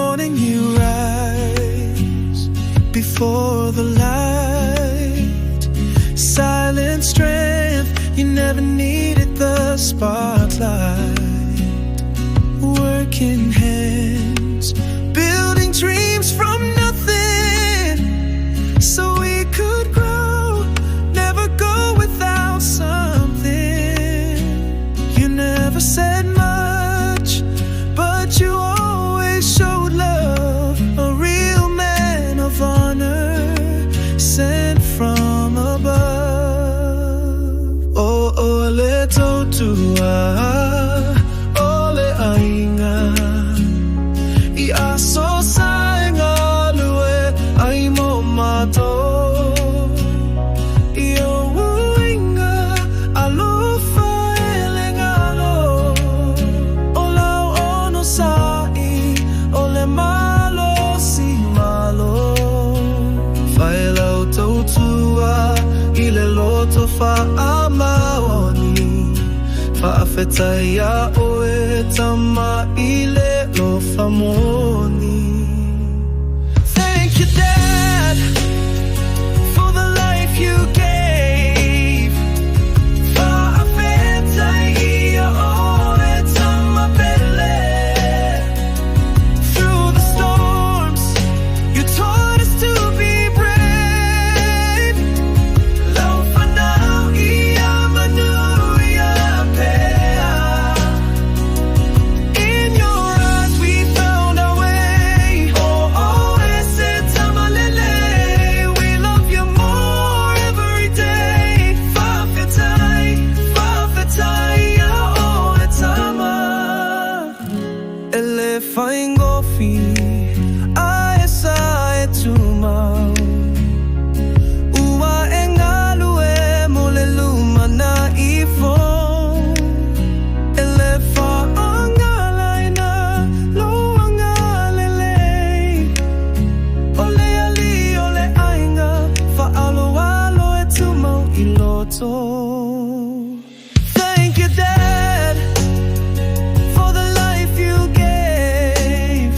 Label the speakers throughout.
Speaker 1: morning you rise before the light. Silent strength, you never needed the spotlight. Working hands, building dreams from nothing, so we could grow, never go without something. You never said much, but you always showed love. A real man of honor, sent from above. Oh, ole totua, ole ainga, I aso sainga lue ai mo mato. Fa'amaoni, fa'afetaya oe Tama-ile lo famoni. Thank you, Dad, for the life you gave. Fa'afetaya oe Tama-pele. Through the storms, you taught us to be brave. Faingofi, ASellarProduction. Ua engalue moleluma na ifo. Elefa angalaina lo angalele. Ole ali ole ainga fa alo alo etumo iloto. Thank you, Dad, for the life you gave.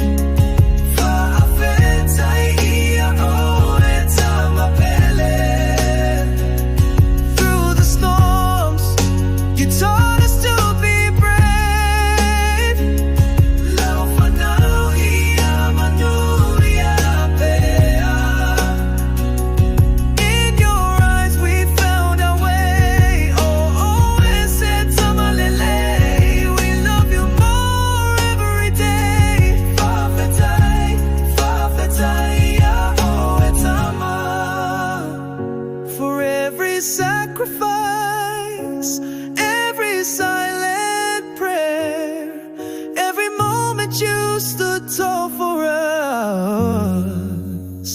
Speaker 1: Sacrifice, every silent prayer, every moment you stood tall for us.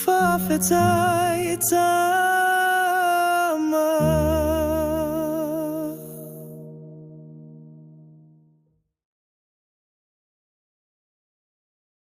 Speaker 1: Fa'afetaya